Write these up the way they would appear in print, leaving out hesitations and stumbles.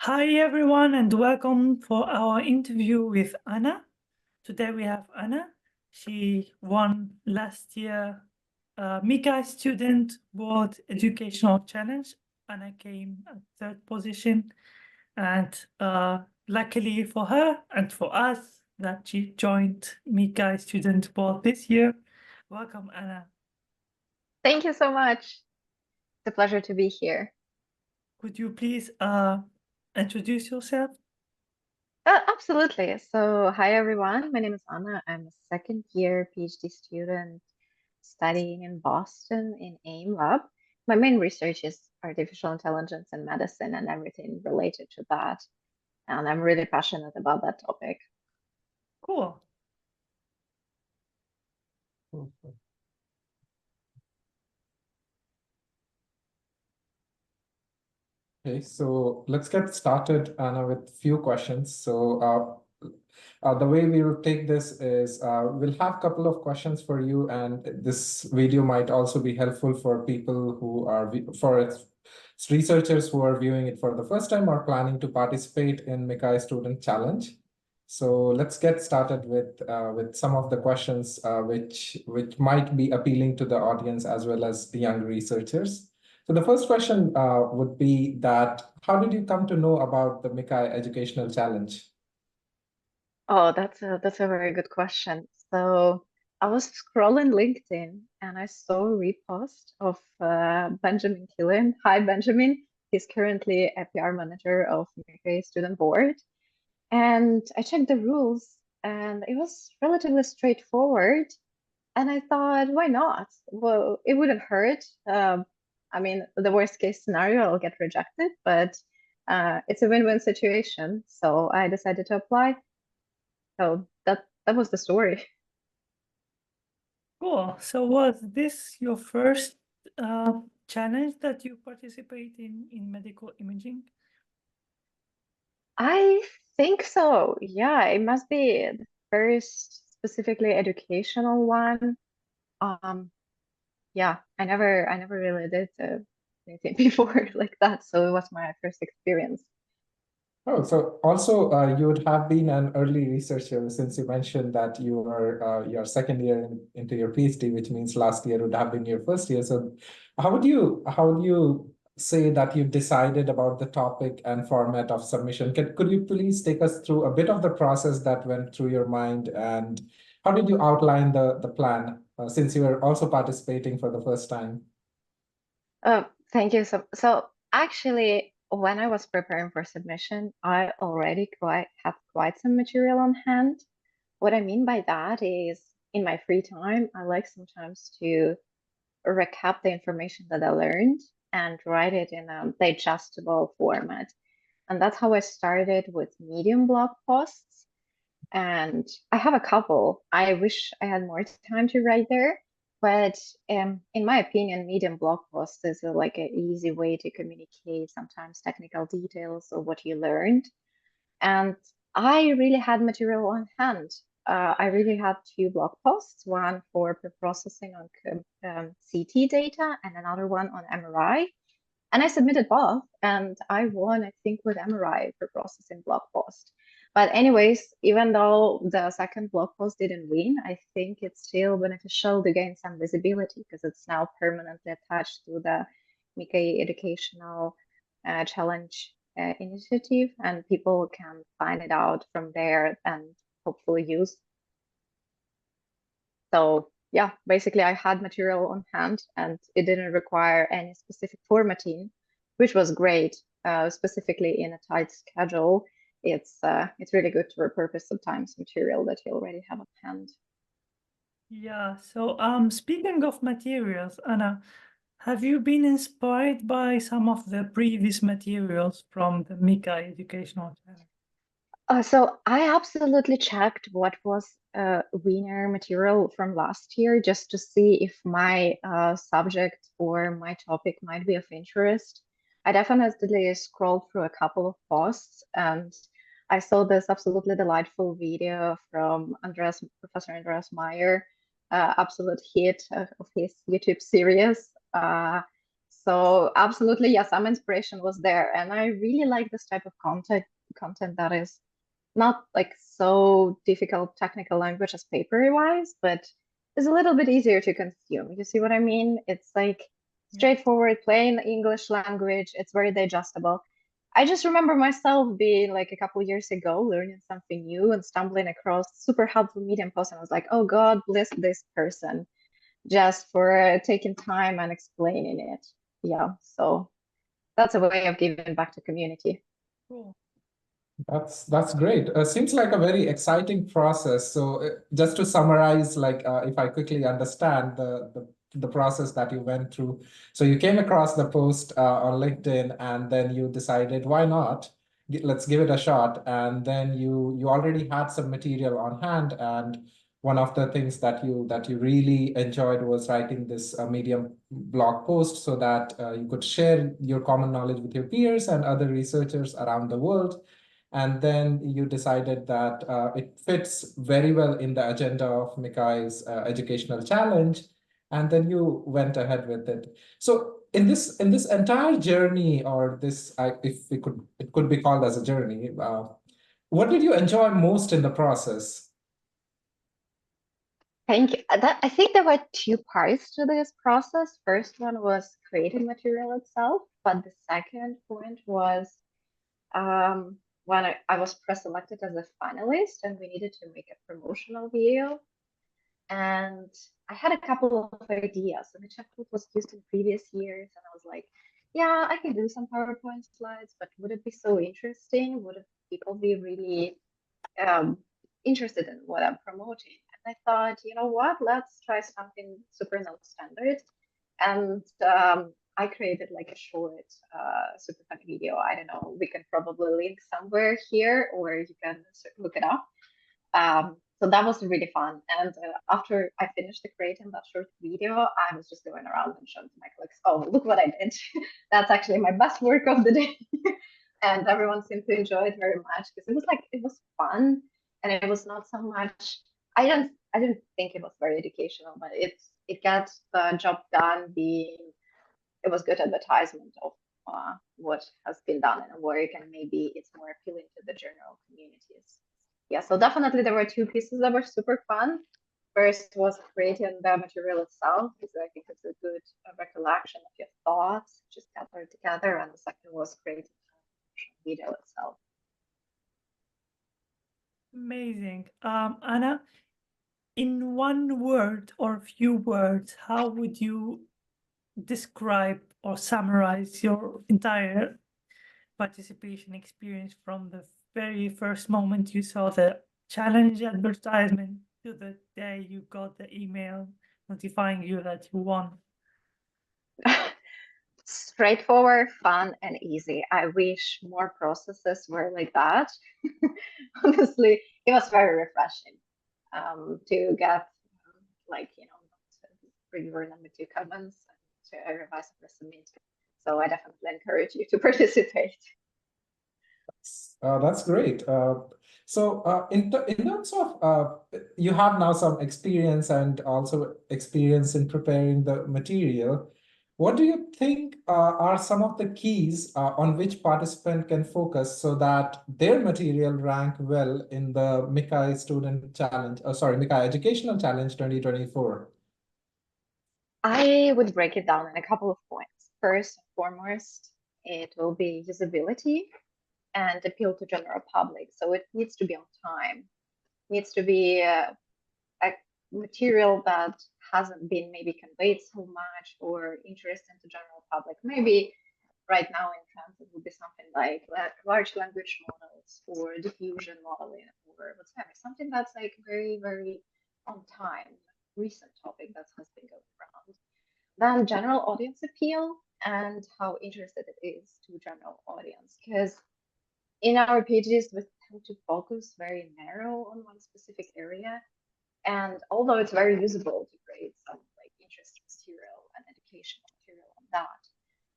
Hi everyone and welcome for our interview with Anna. Today we have Anna. She won last year MICCAI Student World Educational Challenge. Anna came at third position and luckily for her and for us that she joined MICCAI Student World this year. Welcome Anna. Thank you so much. It's a pleasure to be here. Could you please introduce yourself? Absolutely. So, hi everyone. My name is Anna. I'm a second year PhD student studying in Boston in AIM Lab. My main research is artificial intelligence and medicine and everything related to that. And I'm really passionate about that topic. Cool. Okay, so let's get started, Anna, with a few questions. So the way we will take this is we'll have a couple of questions for you, and this video might also be helpful for people who are, researchers who are viewing it for the first time or planning to participate in MICCAI Student Challenge. So let's get started with some of the questions which might be appealing to the audience as well as the young researchers. So the first question would be that how did you come to know about the MICCAI Educational Challenge? Oh, that's a very good question. So I was scrolling LinkedIn and I saw a repost of Benjamin Killen. Hi, Benjamin. He's currently a PR manager of MICCAI Student Board. And I checked the rules and it was relatively straightforward. And I thought, why not? Well, it wouldn't hurt. I mean, the worst case scenario, I'll get rejected, but it's a win-win situation. So I decided to apply. So that was the story. Cool. So was this your first challenge that you participate in medical imaging? I think so. Yeah, it must be the first specifically educational one. Um, yeah, I never really did anything before like that, so it was my first experience. Oh, so also you would have been an early researcher since you mentioned that you were your second year into your PhD, which means last year would have been your first year. So how would you say that you decided about the topic and format of submission? Could you please take us through a bit of the process that went through your mind, and how did you outline the plan since you were also participating for the first time? Thank you. So actually, when I was preparing for submission, I already quite have quite some material on hand. What I mean by that is in my free time, I like sometimes to recap the information that I learned and write it in a digestible format. And that's how I started with Medium blog posts. And I have a couple. I wish I had more time to write there, but in my opinion, Medium blog posts is like an easy way to communicate sometimes technical details of what you learned. And I really had material on hand. I really had two blog posts, one for processing on CT data and another one on MRI. And I submitted both and I won, I think, with MRI for processing blog post. But anyways, even though the second blog post didn't win, I think it's still beneficial to gain some visibility because it's now permanently attached to the MICCAI Educational Challenge initiative, and people can find it out from there and hopefully use. So yeah, basically I had material on hand and it didn't require any specific formatting, which was great, specifically in a tight schedule. It's really good to repurpose sometimes material that you already have on hand. Yeah. So speaking of materials, Anna, have you been inspired by some of the previous materials from the MICCAI Educational Challenge? So I absolutely checked what was winner material from last year just to see if my subject or my topic might be of interest. I definitely scrolled through a couple of posts and I saw this absolutely delightful video from Professor Andreas Meyer, absolute hit of his YouTube series. So absolutely, yeah, some inspiration was there. And I really like this type of content that is not like so difficult technical language as paper wise, but is a little bit easier to consume. You see what I mean? It's like straightforward, plain English language. It's very digestible. I just remember myself being like a couple years ago learning something new and stumbling across super helpful Medium post, and I was like, oh God, bless this person just for taking time and explaining it. Yeah, so that's a way of giving back to community. Cool. That's great. Seems like a very exciting process. So just to summarize, like if I quickly understand the process that you went through. So you came across the post on LinkedIn, and then you decided, why not? Let's give it a shot. And then you already had some material on hand, and one of the things that you really enjoyed was writing this Medium blog post so that you could share your common knowledge with your peers and other researchers around the world. And then you decided that it fits very well in the agenda of MICCAI's educational challenge, and then you went ahead with it. So in this entire journey, or this, if it could be called as a journey, what did you enjoy most in the process? I think there were two parts to this process. First one was creating material itself, but the second point was when I was pre-selected as a finalist and we needed to make a promotional video. And I had a couple of ideas, and the chatbot was used in previous years, and I was like, yeah, I can do some PowerPoint slides, but would it be so interesting? Would people be really interested in what I'm promoting? And I thought, you know what, let's try something super non-standard. And I created like a short, super funny video. I don't know, we can probably link somewhere here, or you can look it up. So that was really fun. And after I finished creating that short video, I was just going around and showing to my colleagues, oh, look what I did. That's actually my best work of the day. And everyone seemed to enjoy it very much because it was fun, and it was not so much. I didn't think it was very educational, but it got the job done. It was good advertisement of what has been done in a work, and maybe it's more appealing to the general communities. Yeah, so definitely there were two pieces that were super fun. First was creating the material itself, because I think it's a good recollection of your thoughts just gathered together, and the second was creating the video itself. Amazing. Anna, in one word or few words, how would you describe or summarize your entire participation experience from the very first moment you saw the challenge advertisement to the day you got the email notifying you that you won? Straightforward, fun, and easy. I wish more processes were like that. Honestly, it was very refreshing to get reviewer number 2 comments and to revise the submit. So I definitely encourage you to participate. That's great. So in terms of you have now some experience and also experience in preparing the material. What do you think are some of the keys on which participant can focus so that their material rank well in the MICCAI Student Challenge, MICCAI Educational Challenge 2024? I would break it down in a couple of points. First and foremost, it will be usability and appeal to general public. So it needs to be on time. It needs to be a material that hasn't been maybe conveyed so much or interest into general public. Maybe right now in trends it would be something like large language models or diffusion modeling or whatever, something that's like very, very on time, recent topic that has been going around. Then general audience appeal and how interested it is to general audience, because in our pages we tend to focus very narrow on one specific area. And although it's very usable to create some like interest material and educational material on that,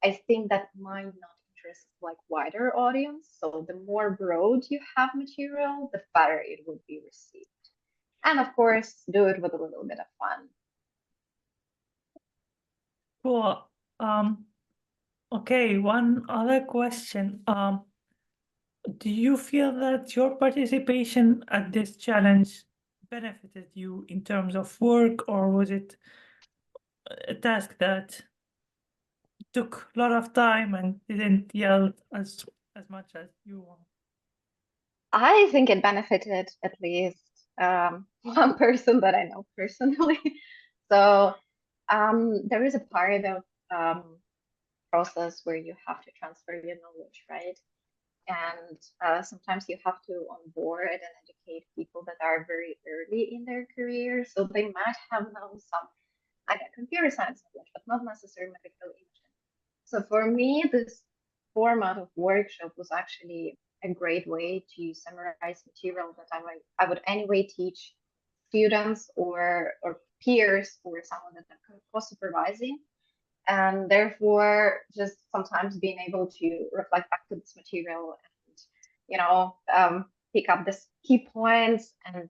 I think that might not interest like wider audience. So the more broad you have material, the better it would be received. And of course, do it with a little bit of fun. Cool. Okay, one other question. Do you feel that your participation at this challenge benefited you in terms of work, or was it a task that took a lot of time and didn't yield as much as you want? I think it benefited at least one person that I know personally. So there is a part of process where you have to transfer your knowledge, right? And sometimes you have to onboard and educate people that are very early in their career. So they might have known some computer science knowledge, but not necessarily medical imaging. So for me, this format of workshop was actually a great way to summarize material that I would anyway teach students or peers or someone that I'm co-supervising. And therefore, just sometimes being able to reflect back to this material and, pick up the key points and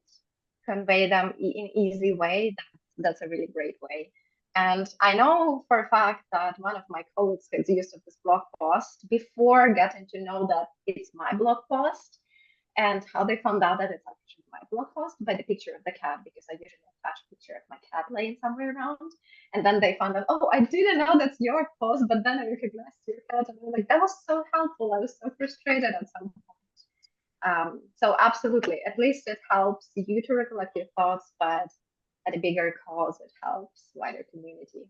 convey them in easy way, that's a really great way. And I know for a fact that one of my colleagues has used of this blog post before getting to know that it's my blog post, and how they found out that it's actually my blog post by the picture of the cat, because I usually attach a picture of my cat laying somewhere around. And then they found out, oh, I didn't know that's your post, but then I recognized your cat. And I'm like, that was so helpful. I was so frustrated at some point. So absolutely, at least it helps you to recollect your thoughts, but at a bigger cause, it helps wider community.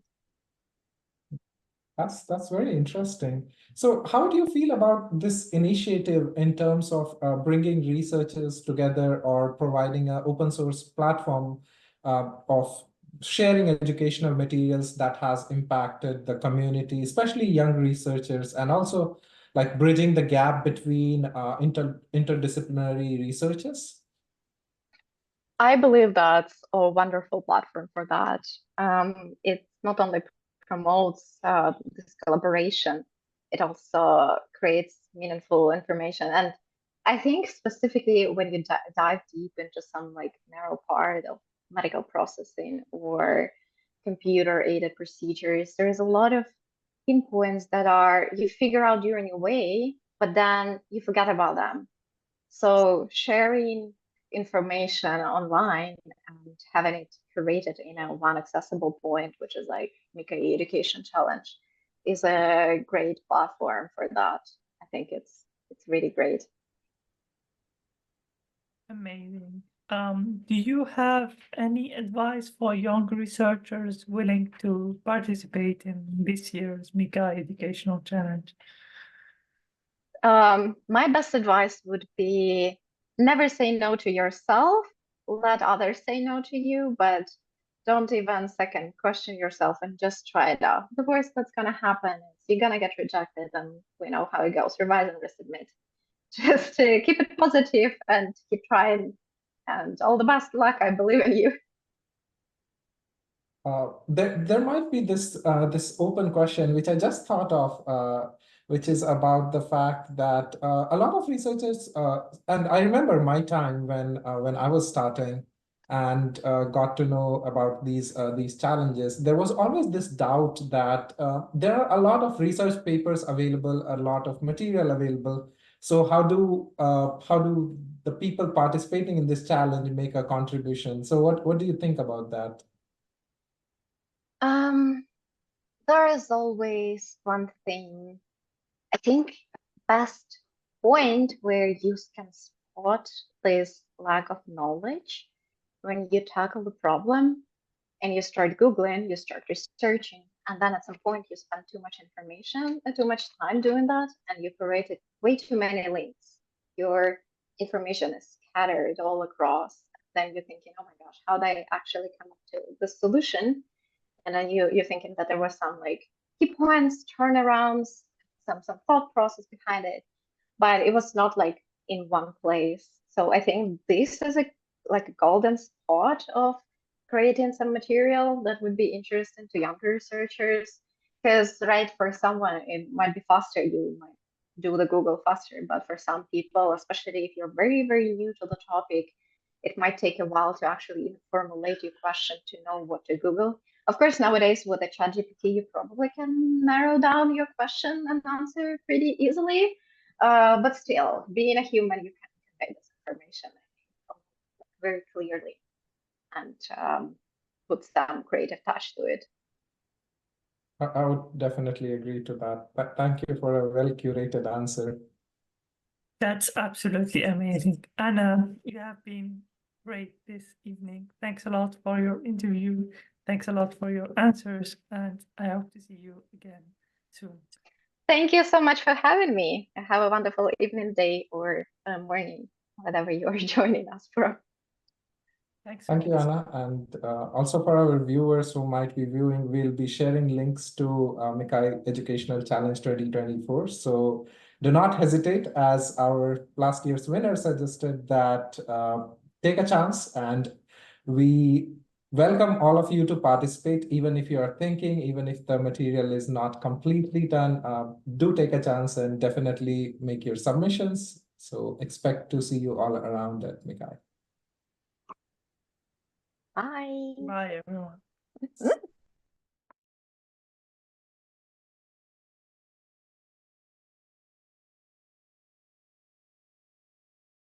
That's very interesting. So how do you feel about this initiative in terms of bringing researchers together or providing an open source platform of sharing educational materials that has impacted the community, especially young researchers, and also like bridging the gap between interdisciplinary researchers? I believe that's a wonderful platform for that. It not only promotes this collaboration, it also creates meaningful information. And I think specifically when you dive deep into some like narrow part of medical processing or computer aided procedures, there's a lot of pinpoints that are you figure out during your way, but then you forget about them. So sharing information online and having it curated in a one accessible point, which is like MICCAI Education Challenge, is a great platform for that. I think it's really great. Amazing. Do you have any advice for young researchers willing to participate in this year's MICCAI Educational Challenge? My best advice would be never say no to yourself. Let others say no to you, but don't even second question yourself and just try it out. The worst that's gonna happen is you're gonna get rejected, and we know how it goes. Revise and resubmit. Just keep it positive and keep trying. And all the best luck. I believe in you. There might be this open question which I just thought of, which is about the fact that a lot of researchers, and I remember my time when I was starting and got to know about these challenges. There was always this doubt that there are a lot of research papers available, a lot of material available. So how do the people participating in this challenge make a contribution? So what do you think about that? There is always one thing. I think best point where you can spot this lack of knowledge when you tackle the problem and you start Googling, you start researching, and then at some point you spend too much information and too much time doing that, and you created way too many links. Your information is scattered all across. Then you're thinking, oh my gosh, how did I actually come up to the solution? And then you're thinking that there was some like key points, turnarounds, some thought process behind it, but it was not like in one place. So I think this is a golden spot of creating some material that would be interesting to younger researchers. Because right, for someone it might be faster, you might do the Google faster, but for some people, especially if you're very, very new to the topic, it might take a while to actually formulate your question to know what to Google. Of course, nowadays with the ChatGPT, you probably can narrow down your question and answer pretty easily. But still, being a human, you can convey this information very clearly and put some creative touch to it. I would definitely agree to that. But thank you for a well-curated answer. That's absolutely amazing. Anna, you have been great this evening. Thanks a lot for your interview. Thanks a lot for your answers, and I hope to see you again soon. Thank you so much for having me. Have a wonderful evening, day, or morning, whatever you are joining us from. Thanks. Thank you, Anna. And also for our viewers who might be viewing, we'll be sharing links to MICCAI Educational Challenge 2024. So do not hesitate, as our last year's winner suggested, that take a chance, and we welcome all of you to participate, even if you are thinking, even if the material is not completely done, do take a chance and definitely make your submissions. So expect to see you all around at MICCAI. Bye. Bye, everyone.